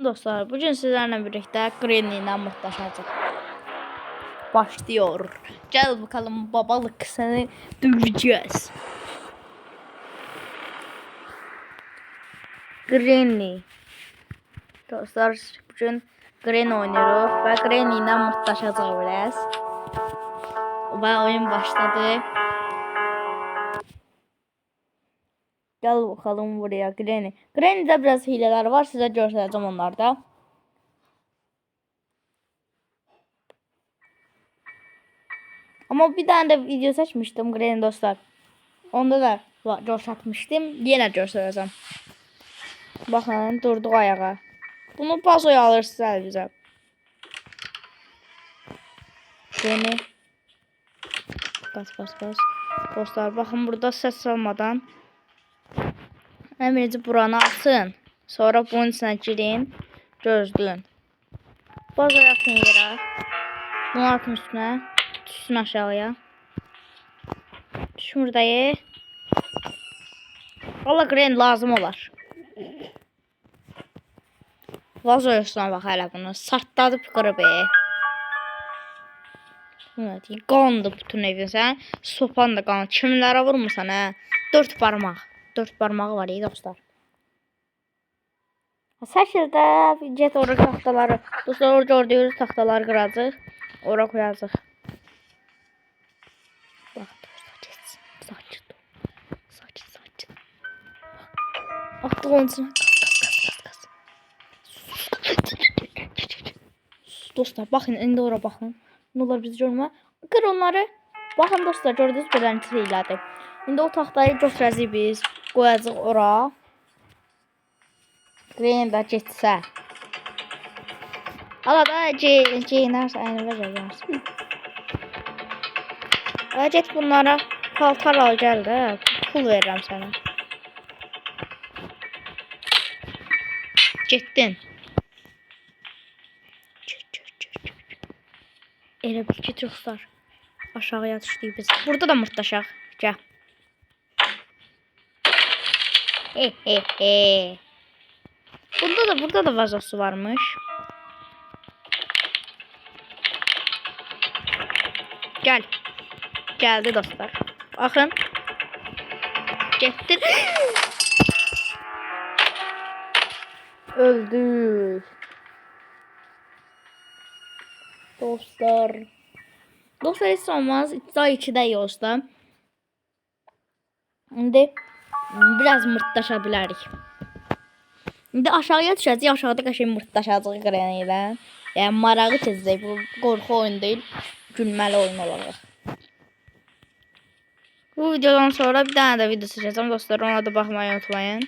Dostlar, bugün sizlerle birlikte Granny ile mutlaşacağız. Başlıyor. Gel bakalım babalık, seni döveceğiz. Granny. Dostlar, bugün Granny oynuyoruz ve Granny ile mutlaşacağız biraz. Ve oyun başladı. Gel bakalım buraya Granny. Granny'de biraz hileler var, size göstereceğim onlarda. Ama bir tane de video seçmiştim Granny dostlar. Onda da coşatmıştım. Yine göstereceğim. Bakın durdu ayağa. Bunu pasoya alırsınız elbizə. Granny. Bas. Dostlar bakın burada ses salmadan. Əmrinizi buranı atın. Sonra bunun içine girin. Gözləyin. Baz ayaqın yerə. Bunu atın üstüne. Düşsün aşağıya. Düşün buradayı. Valla Granny lazım olar. Vazoyosuna bak hələ bunu. Sartladı qırıb. Qandı bütün evin sən. Sopan da qandı. Kimlərə vurmursan hə? 4 barmaq. 4 barmağı var dostlar. Şəkildə get orada taxtaları. Dostlar orada gördüyünüz taxtaları qıracaq. Ora qoyacaq. Bax dostlar getsin. Sakin. Atdıq onun içine. Qaz. Dostlar baxın indi ora baxın. Ne olur bizi görmə. Qır onları. Baxın dostlar gördünüz beləncə elədi. İndi o taxtayı götürəcəyik biz. Qoyacaq ora. Granny də getsə. Ala da geyinərsə əynivə gələrsən. Get bunlara paltar al gəl də. Pul verirəm sənə. Getdin. Elə bil ki dostlar. Aşağıya düşdük biz. Burada da mırtlaşaq. Gəl. Burada da vazosu varmış. Gel. Geldi dostlar. Bakın. Getdir. Öldük. Dostlar heç olmaz. Daha 2'də dostlar. İndi biraz mırtlaşa bilərik. İndi aşağıya düşəcək. Aşağıda qəşəng mırtlaşacaq Granny ilə. Yəni marağı keçəcək. Bu qorxu oyun deyil. Gülməli oyun olacaq. Bu videodan sonra bir tane de video çəkəcəm dostlar. Ona da baxmayı unutmayın.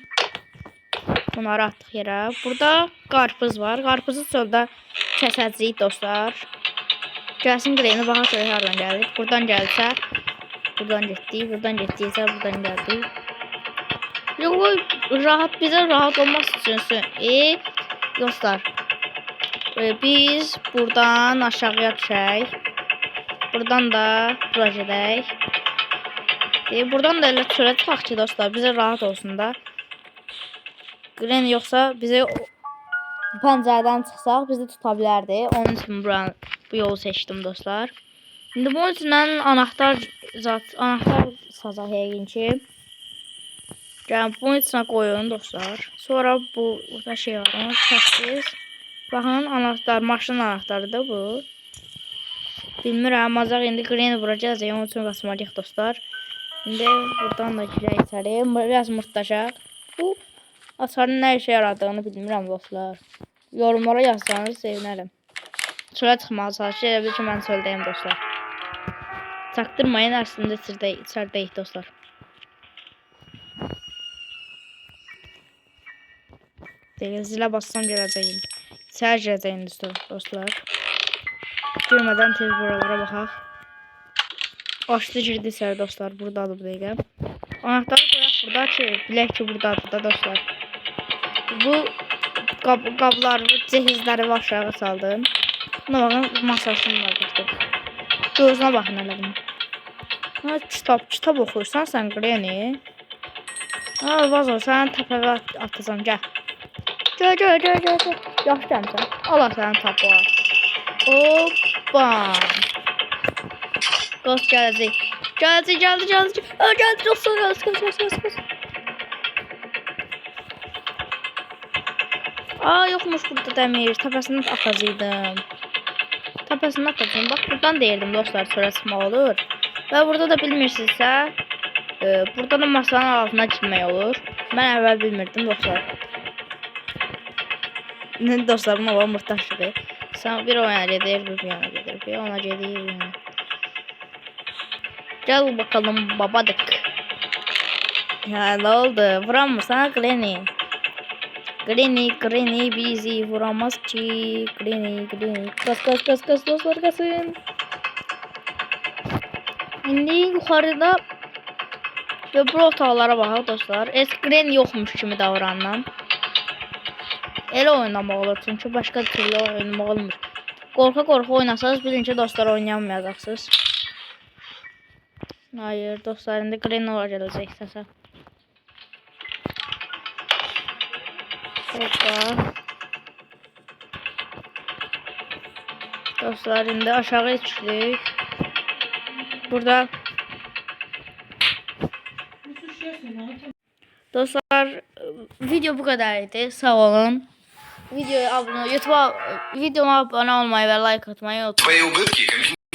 Bunları atdıq yerə. Burada qarpız var. Qarpızı çöldə kəsəcəyik dostlar. Gəlsin Granny baxaq görək hardan gəlir. Buradan gəlsə, buradan getdik. Buradan getdiksə, buradan gəldik. Yox, bizə rahat olmaq üçün dostlar. Biz buradan aşağıya düşək. Buradan da bura gedək. Buradan da elə çölə çıxaq ki dostlar, bizə rahat olsun da. Granny yoxsa bizi pəncərədən çıxsaq bizi tuta bilərdi. Onun üçün bu yolu seçdim dostlar. İndi bunun içindən anahtar sazaq yəqin ki. Yəni bunun içinə qoyun dostlar. Sonra burada şey var, onu kəsdiniz. Baxın anahtar, maşın anahtarıdır bu. Bilmirəm, ancaq indi Granny vuracağız, onun üçün qaçmalıyıq dostlar. İndi buradan da girək içəri. Biraz mırtlaşaq. Bu açarın nə işə yaradığını bilmirəm dostlar. Yorumlara yazsanız sevinərəm. Çölə çıxmağa çalışır, elə bil ki mən çöldəyim dostlar. Çaktırmayın, əslində içərdəyik dostlar. Zilə bassam gələcəyim. İçəri gələcəyim dostlar. Girmədən tez buralara baxaq. Açdı girdi içəri dostlar. Buradadır bu dəqiqə. Anahtarı qoyaq burada ki, bilək ki buradadır da dostlar. Bu qabları, cehizləri aşağı saldım. Buna baxın, masasını var dostlar. Gözünə baxın elə bunu. Kitab oxuyursan sən Granny. Vazo, sən təpəvə atacam, gəl. Gör. Yaxşı gəlmişsən. Allah səni tapla. Hoppa. Ghost gələcək. Gəldi. Gəldi dostlar. Qos. Yoxmuş burada dəmir. Təpəsindən atacaqdım. Bax, buradan deyirdim dostlar, sonra çıxmaq olur. Və burada da bilmirsinizsə, burada da masanın altına girmək olur. Mən əvvəl bilmirdim dostlar. Dostlar, buna var mırtaşıdır. Sən bir oyuna gedir, bir yana gedir. Bir ona gedir. Gel bakalım babadık. Ya ne oldu? Vuramırsan Granny. Granny bizi vuramaz ki. Granny. Kas dostlar kasın. İndi yukarıda ve bu otaqlara baxaq dostlar. Granny yoxmuş kimi davranıram. Elə oynamaq olur çünki başqa türlü oynamaq olmur. Qorxa oynasanız bilin ki dostlar oynayamayacaqsınız. Hayır dostlar, indi Granny var gələcək səsə. Hoppa. Dostlar, indi aşağı düşdük. Burada dostlar, video bu kadar idi. Sağ olun. Videoya abone olmayı ve like atmayı unutmayın.